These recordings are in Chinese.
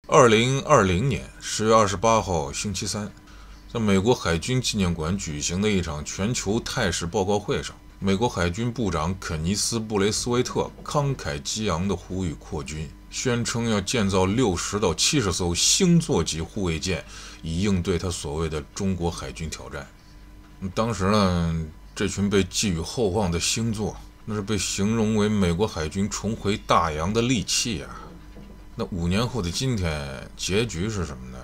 2020年10月28號星期三，在美國海軍紀念館舉行的一場全球態勢報告會上，美國海軍部長肯尼斯·布雷斯維特慷慨激昂地呼籲擴軍，宣稱要建造60到70艘星座級護衛艦，以應對他所謂的中國海軍挑戰。當時呢，這群被寄予厚望的星座，那是被形容為美國海軍重回大洋的利器啊。那5年後的今天，結局是什麼呢？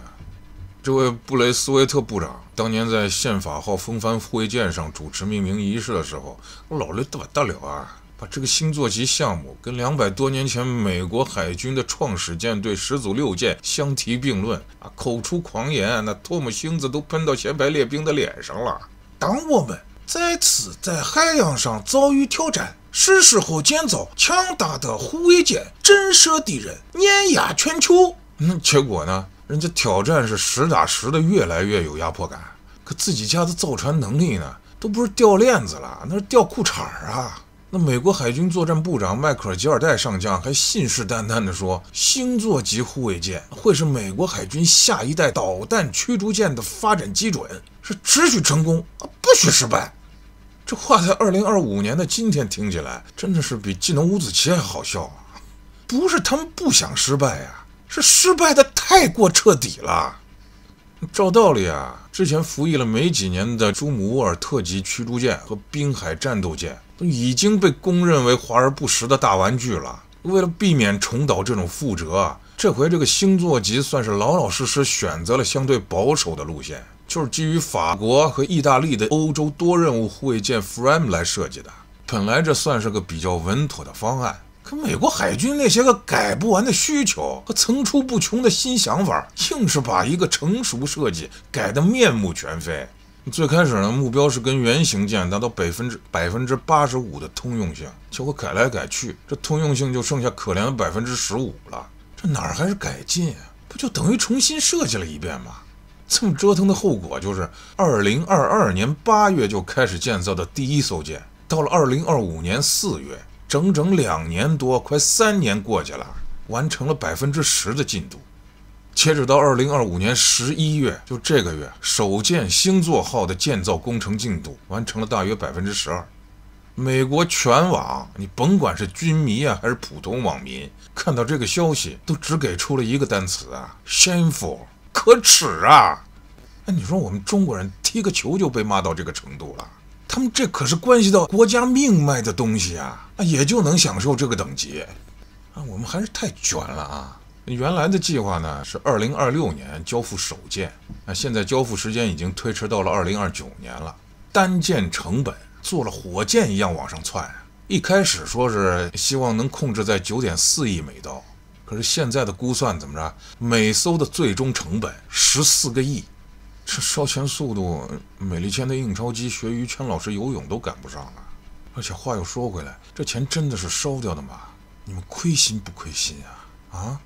這位布雷斯維特部長當年在憲法號風帆護衛艦上主持命名儀式的時候，老累得不得了啊！把這個星座級項目跟200多年前美國海軍的創始艦隊始祖6艦相提並論啊，口出狂言，那唾沫星子都噴到前排列兵的臉上了。當我們再次在海洋上遭遇挑戰，是時候建造強大的護衛艦，震慑敵人，碾壓全球。結果呢？人家挑戰是實打實的，越來越有壓迫感。可自己家的造船能力呢，都不是掉鏈子了，那是掉褲衩啊！那美國海軍作戰部長迈克爾·吉尔代上将還信誓旦旦地說，星座級護衛艦會是美國海軍下一代導彈驅逐艦的發展基準，是只許成功，不許失敗。这話在2025年的今天聽起來，真的是比技能五子棋還好笑啊！不是他們不想失敗啊，是失敗的太過徹底了。照道理啊，之前服役了沒幾年的朱姆沃爾特級驅逐艦和濱海戰鬥艦都已經被公認為華而不實的大玩具了。為了避免重蹈這種覆轍，這回這個星座級算是老老實實選擇了相對保守的路線，就是基於法國和意大利的歐洲多任務護衛艦 FRAM 來設計的。本來這算是個比較穩妥的方案，可美國海軍那些個改不完的需求和层出不窮的新想法，硬是把一個成熟設計改得面目全非。最開始呢，目標是跟原型艦達到85%的通用性，結果改來改去，這通用性就剩下可憐的15%了。這哪兒還是改進啊？不就等於重新設計了一遍嗎？這麼折騰的後果就是2022年8月就開始建造的第一艘艦，到了2025年4月，整整2年多，快3年過去了，完成了10%的进度。截止到2025年11月，就這個月，首艦星座號的建造工程進度完成了大約12%。美國全網，你甭管是軍迷啊，還是普通網民，看到這個消息都只給出了一個單詞啊 ：shameful， 可恥啊！你說我們中國人踢個球就被罵到這個程度了，他們這可是關係到國家命脈的東西啊，也就能享受這個等級啊，我們還是太卷了啊！原來的計劃呢是2026年交付首艦，現在交付時間已經推遲到了2029年了。單艦成本做了火箭一樣往上竄，一開始說是希望能控制在9.4億美刀，可是現在的估算怎麼着？每艘的最終成本14個億，這燒錢速度，美利坚的印鈔機學於谦老師游泳都趕不上了。而且話又說回来，這錢真的是燒掉的嗎？你們虧心不虧心啊？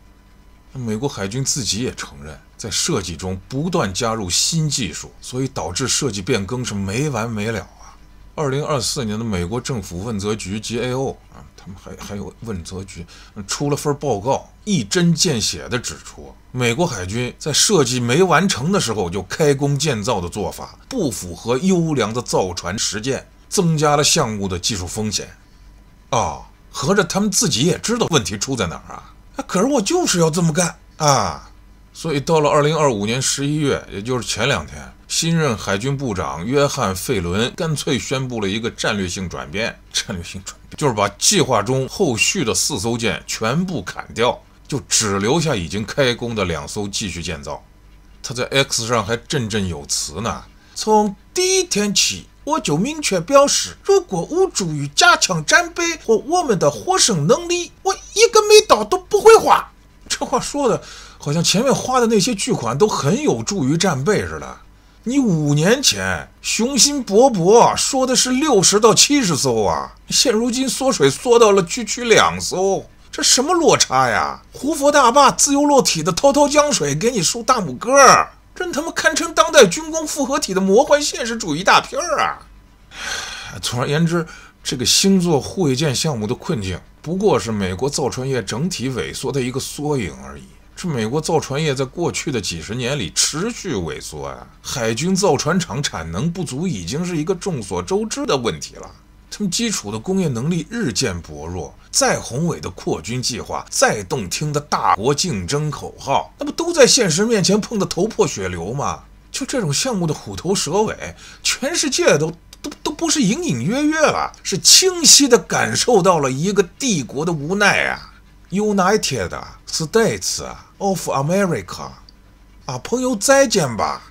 美國海軍自己也承認，在設計中不斷加入新技術，所以導致設計變更是沒完沒了啊。2024年的美國政府問責局 GAO 啊，他們還有問責局出了份報告，一針見血地指出，美國海軍在設計沒完成的時候就開工建造的做法不符合優良的造船實踐，增加了項目的技術風險。合着他們自己也知道問題出在哪兒啊？可是我就是要這麼幹啊！所以到了2025年11月，也就是前2天，新任海軍部長約翰·費倫乾脆宣布了一個戰略性轉變。就是把計劃中後續的4艘艦全部砍掉，就只留下已經開工的2艘繼續建造。他在 X 上還振振有詞呢：從第一天起，我就明確表示，如果無助於加強戰備或我們的獲勝能力，我一個美刀都不會花。這話說的好像前面花的那些巨款都很有助於戰備似的。你5年前雄心勃勃說的是60到70艘啊，现如今縮水縮到了區2艘，這什麼落差呀？胡佛大壩自由落體的滔滔江水給你豎大拇哥，真他媽堪稱當代軍工複合體的魔幻現實主義大片啊！总而言之，这个星座護衛艦項目的困境，不過是美國造船業整體萎縮的一個縮影而已。这美國造船業在過去的幾十年裡持續萎縮啊，海軍造船廠產能不足已經是一個眾所周知的問題了。他們基礎的工業能力日漸薄弱，再宏偉的擴軍計劃，再動聽的大國競爭口號，那不都在現實面前碰得頭破血流嗎？就這種項目的虎頭蛇尾，全世界都不是隱隱約約了，是清晰地感受到了一個帝國的無奈啊。United States of America， 啊，朋友再見吧。